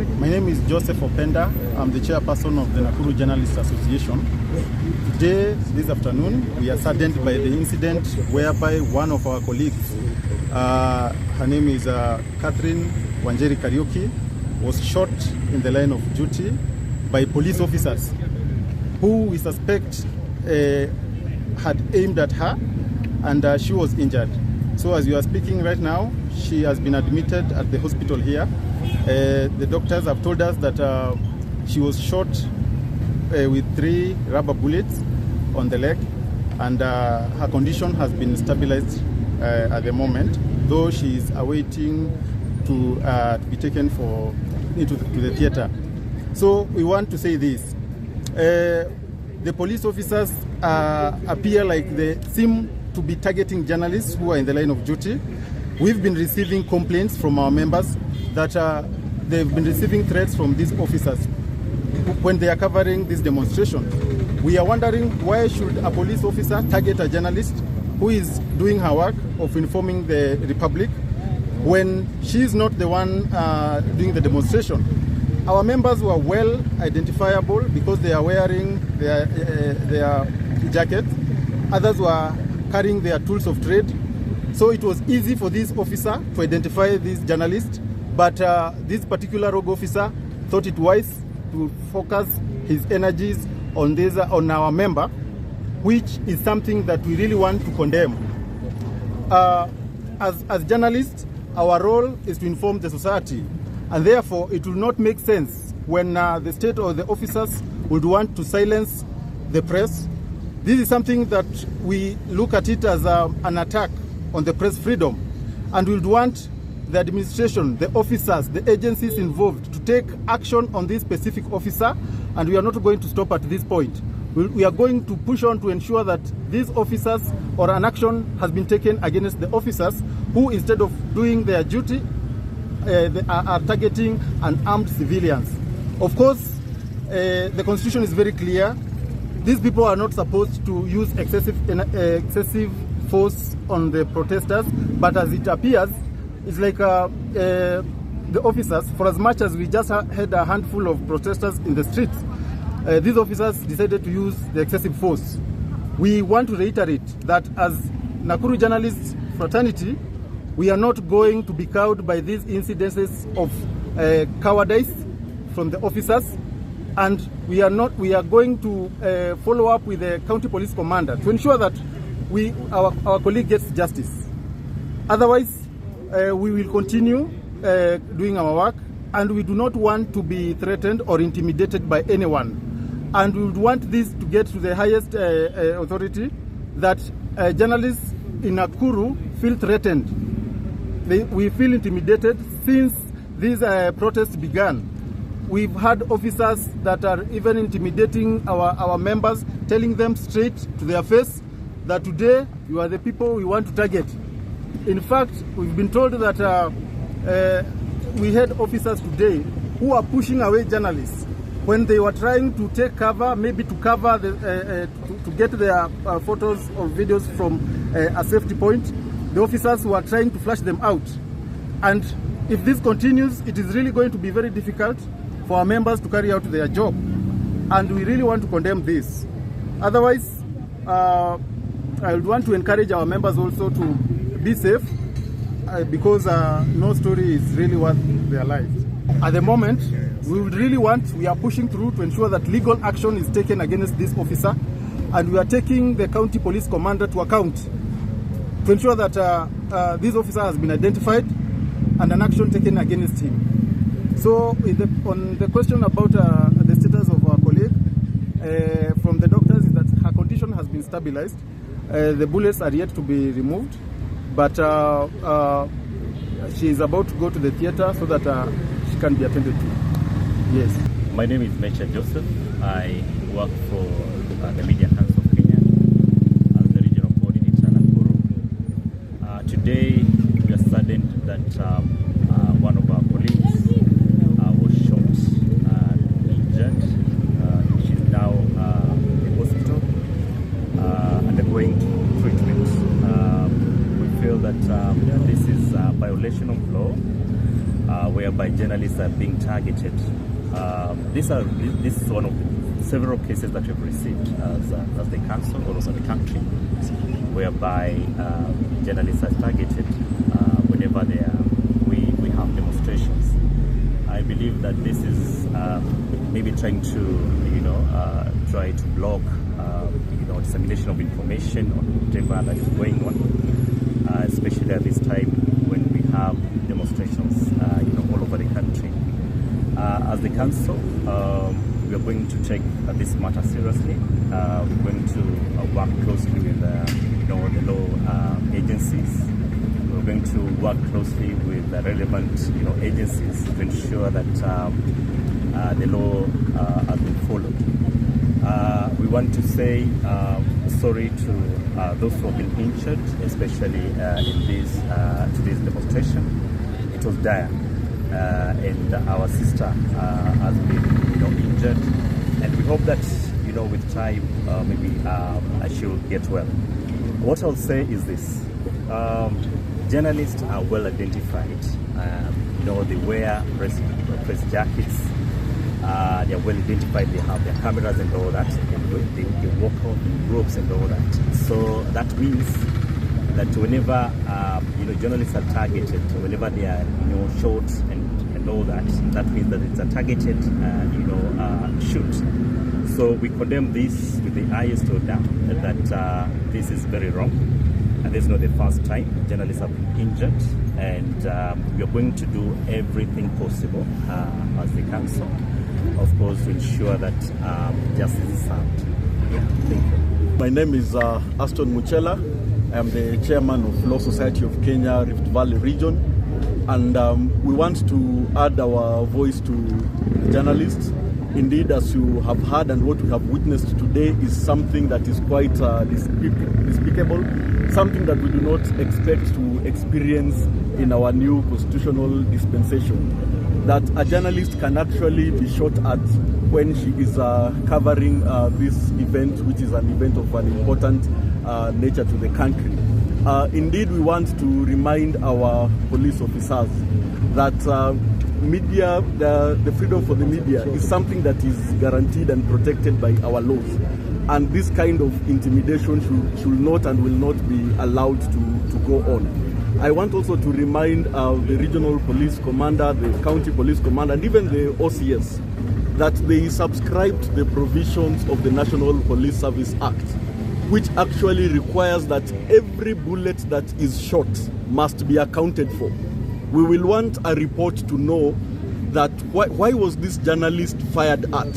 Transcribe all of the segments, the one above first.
My name is Joseph Openda. I'm the chairperson of the Nakuru Journalists Association. Today, this afternoon, we are saddened by the incident whereby one of our colleagues, her name is Catherine Wanjeri Kariuki, was shot in the line of duty by police officers who we suspect had aimed at her, and she was injured. So as we are speaking right now, she has been admitted at the hospital here. The doctors have told us that she was shot with 3 rubber bullets on the leg, and her condition has been stabilized at the moment, though she is awaiting to be taken to the theater. So we want to say this. The police officers appear like they seem to be targeting journalists who are in the line of duty. We've been receiving complaints from our members that they've been receiving threats from these officers when they are covering this demonstration. We are wondering, why should a police officer target a journalist who is doing her work of informing the republic when she is not the one doing the demonstration? Our members were well identifiable because they are wearing their jackets. Others were carrying their tools of trade. So it was easy for this officer to identify this journalist, but this particular rogue officer thought it wise to focus his energies on our member, which is something that we really want to condemn. As journalists, our role is to inform the society, and therefore it will not make sense when the state or the officers would want to silence the press. This is something that we look at it as an attack on the press freedom, and we would want the administration, the officers, the agencies involved to take action on this specific officer, and we are not going to stop at this point. We are going to push on to ensure that these officers, or an action has been taken against the officers who, instead of doing their duty, they are targeting unarmed civilians. Of course, the Constitution is very clear. These people are not supposed to use excessive force on the protesters, but as it appears, it's like the officers, for as much as we just had a handful of protesters in the streets, these officers decided to use the excessive force. We want to reiterate that as Nakuru Journalists Fraternity, we are not going to be cowed by these incidences of cowardice from the officers, and we are going to follow up with the county police commander to ensure that our colleague gets justice. Otherwise, we will continue doing our work, and we do not want to be threatened or intimidated by anyone. And we would want this to get to the highest authority, that journalists in Nakuru feel threatened. We feel intimidated since these protests began. We've had officers that are even intimidating our members, telling them straight to their face that today you are the people we want to target. In fact, we've been told that we had officers today who are pushing away journalists when they were trying to take cover, maybe to cover to get their photos or videos from a safety point. The officers were trying to flush them out. And if this continues, it is really going to be very difficult for our members to carry out their job. And we really want to condemn this. Otherwise, I would want to encourage our members also to be safe, because no story is really worth their lives. At the moment, we are pushing through to ensure that legal action is taken against this officer, and we are taking the county police commander to account to ensure that this officer has been identified and an action taken against him. So on the question about the status of our colleague, from the doctors is that her condition has been stabilized. The bullets are yet to be removed, but she is about to go to the theater so that she can be attended to. Yes. My name is Mecha Joseph. I work for the Media Council of Kenya as the regional coordinator in Nakuru. Today, we are saddened that one of our colleagues was shot and injured. She's now in the hospital undergoing treatment. We feel that this is a violation of law, whereby whereby journalists are being targeted. This is one of several cases that we've received as the council or also the country, whereby journalists are targeted whenever we have demonstrations. I believe that this is maybe trying to try to block dissemination of information on whatever that is going on, especially at this time when we have demonstrations all over the country. As the council, we are going to take this matter seriously. We're going to work closely with the law agencies. We're going to work closely with the relevant agencies to ensure that the law has been followed. We want to say sorry to those who have been injured, especially in today's demonstration. It was dire, and our sister has been injured, and we hope that with time maybe she will get well. What I'll say is this: journalists are well identified. They wear press jackets. They are well identified. They have their cameras and all that. They walk out in groups and all that. So that means that whenever journalists are targeted, whenever they are shot and all that, that means that it's a targeted shoot. So we condemn this with the highest order, that this is very wrong. And this is not the first time journalists have been injured, and we are going to do everything possible as the council, of course, to ensure that justice is served. Thank you. My name is Aston Muchela. I am the chairman of Law Society of Kenya, Rift Valley region, and we want to add our voice to journalists. Indeed, as you have heard and what we have witnessed today is something that is quite despicable, something that we do not expect to experience in our new constitutional dispensation. That a journalist can actually be shot at when she is covering this event, which is an event of an important nature to the country. Indeed, we want to remind our police officers that media, the freedom for the media is something that is guaranteed and protected by our laws. And this kind of intimidation should not and will not be allowed to go on. I want also to remind the regional police commander, the county police commander, and even the OCS that they subscribe to the provisions of the National Police Service Act, which actually requires that every bullet that is shot must be accounted for. We will want a report to know that why was this journalist fired at?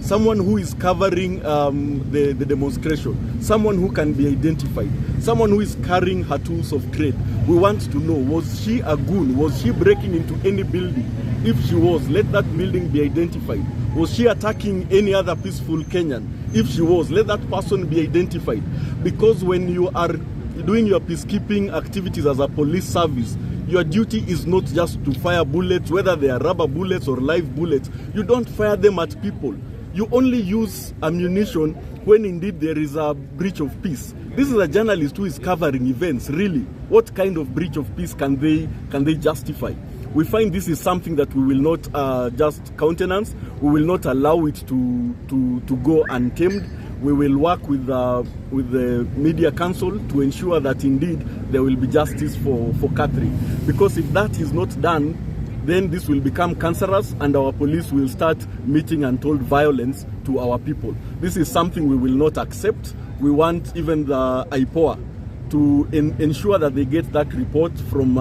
Someone who is covering the demonstration, someone who can be identified, someone who is carrying her tools of trade. We want to know, was she a goon? Was she breaking into any building? If she was, let that building be identified. Was she attacking any other peaceful Kenyan? If she was, let that person be identified. Because when you are doing your peacekeeping activities as a police service, your duty is not just to fire bullets, whether they are rubber bullets or live bullets. You don't fire them at people. You only use ammunition when indeed there is a breach of peace. This is a journalist who is covering events, really. What kind of breach of peace can they justify? We find this is something that we will not just countenance. We will not allow it to go untamed. We will work with the Media Council to ensure that indeed there will be justice for Catherine. Because if that is not done, then this will become cancerous and our police will start meeting untold violence to our people. This is something we will not accept. We want even the IPOA to ensure that they get that report from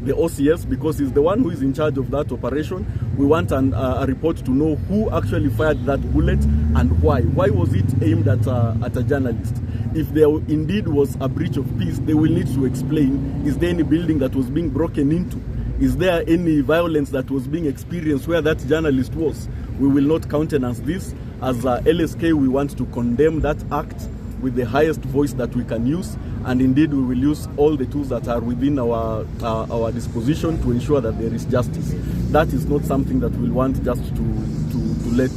the OCS, because he's the one who is in charge of that operation. We want a report to know who actually fired that bullet and why. Why was it aimed at a journalist? If there indeed was a breach of peace, they will need to explain, is there any building that was being broken into? Is there any violence that was being experienced where that journalist was? We will not countenance this. As LSK, we want to condemn that act with the highest voice that we can use, and indeed we will use all the tools that are within our disposition to ensure that there is justice. That is not something that we want just to let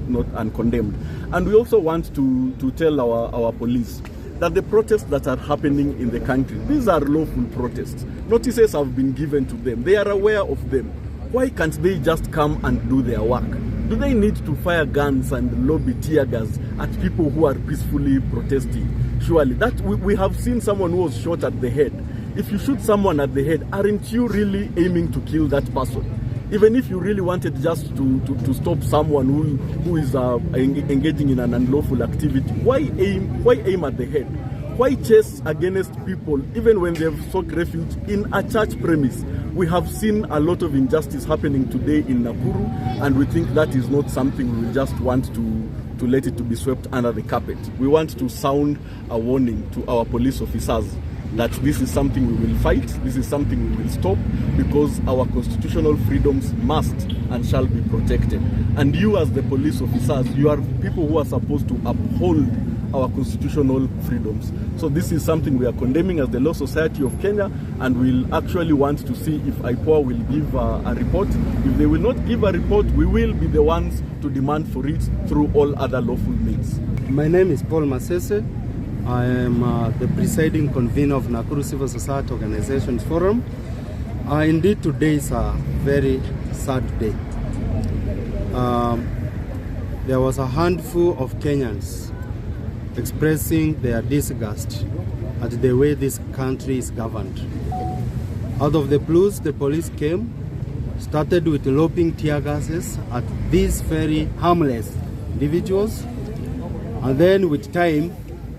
not uncondemned. And we also want to tell our police that the protests that are happening in the country, these are lawful protests. Notices have been given to them. They are aware of them. why can't they just come and do their work? Do they need to fire guns and lobby tear gas at people who are peacefully protesting? Surely, that we have seen someone who was shot at the head. If you shoot someone at the head, aren't you really aiming to kill that person? Even if you really wanted just to stop someone who is engaging in an unlawful activity, why aim at the head? Why chase against people even when they have sought refuge in a church premise? We have seen a lot of injustice happening today in Nakuru, and we think that is not something we will just want to let it to be swept under the carpet. We want to sound a warning to our police officers that this is something we will fight, this is something we will stop, because our constitutional freedoms must and shall be protected. And you as the police officers, you are people who are supposed to uphold our constitutional freedoms. So this is something we are condemning as the Law Society of Kenya, and we'll actually want to see if IPOA will give a report. If they will not give a report, we will be the ones to demand for it through all other lawful means. My name is Paul Masese. I am the presiding convener of Nakuru Civil Society Organizations Forum. Indeed, today is a very sad day. There was a handful of Kenyans expressing their disgust at the way this country is governed. Out of the blues, the police came, started with lobbing tear gases at these very harmless individuals, and then with time,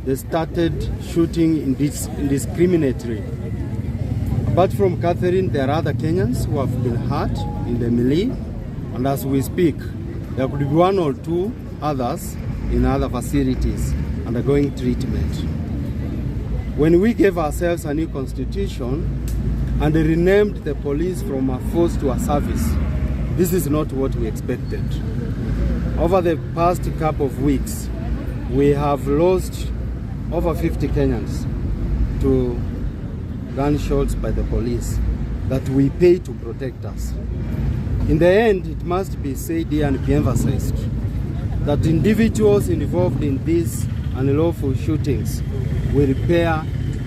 they started shooting indiscriminately. Apart from Catherine, there are other Kenyans who have been hurt in the melee, and as we speak, there could be one or two others in other facilities undergoing treatment. When we gave ourselves a new constitution and renamed the police from a force to a service, this is not what we expected. Over the past couple of weeks, we have lost over 50 Kenyans to gunshots by the police that we pay to protect us. In the end, it must be said here and be emphasized that individuals involved in these unlawful shootings will bear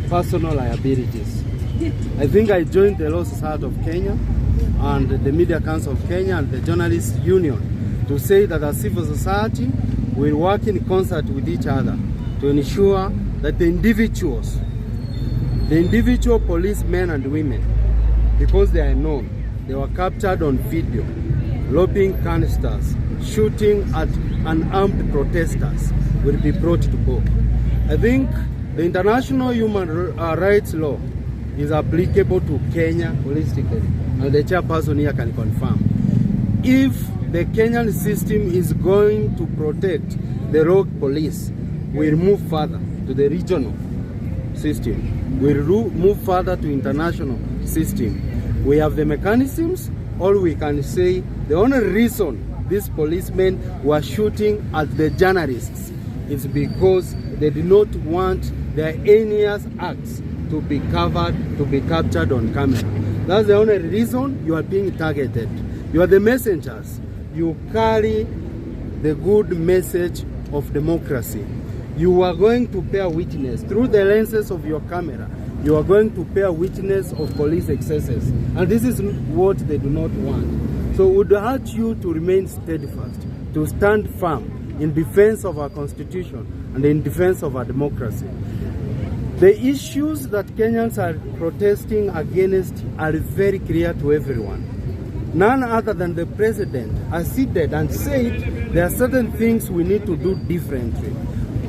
personal liabilities. I think I joined the Law Society of Kenya and the Media Council of Kenya and the Journalists Union to say that as civil society will work in concert with each other to ensure that the individual policemen and women, because they are known, they were captured on video, lobbing canisters, shooting at unarmed protesters, will be brought to book. I think the international human rights law is applicable to Kenya holistically, and the chairperson here can confirm. If the Kenyan system is going to protect the rogue police, we'll move further to the regional system. We'll move further to international system. We have the mechanisms. All we can say, the only reason these policemen were shooting at the journalists is because they did not want their heinous acts to be covered, to be captured on camera. That's the only reason you are being targeted. You are the messengers. You carry the good message of democracy. You are going to bear witness through the lenses of your camera. You are going to bear witness of police excesses. And this is what they do not want. So we would urge you to remain steadfast, to stand firm in defense of our constitution and in defense of our democracy. The issues that Kenyans are protesting against are very clear to everyone. None other than the president has seated and said there are certain things we need to do differently.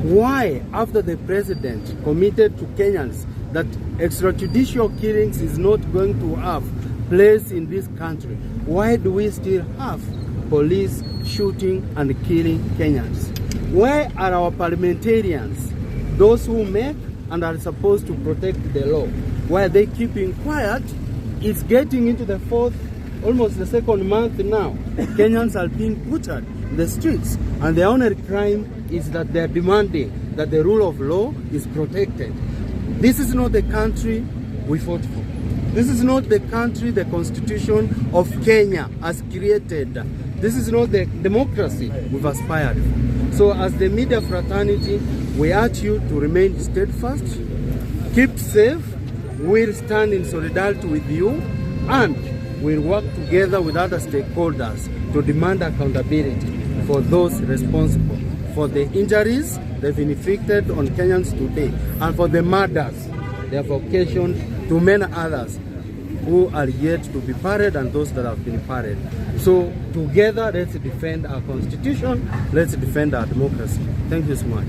Why, after the president committed to Kenyans that extrajudicial killings is not going to have place in this country, why do we still have police shooting and killing Kenyans? Where are our parliamentarians, those who make and are supposed to protect the law? Why are they keeping quiet? It's getting into the almost the second month now. Kenyans are being butchered in the streets, and the only crime is that they're demanding that the rule of law is protected. This is not the country we fought for. This is not the country the Constitution of Kenya has created. This is not the democracy we've aspired for. So as the media fraternity, we urge you to remain steadfast, keep safe, we'll stand in solidarity with you, and We'll work together with other stakeholders to demand accountability for those responsible for the injuries that have been inflicted on Kenyans today and for the murders they have occasioned to many others who are yet to be pardoned and those that have been pardoned. So together, let's defend our constitution, let's defend our democracy. Thank you so much.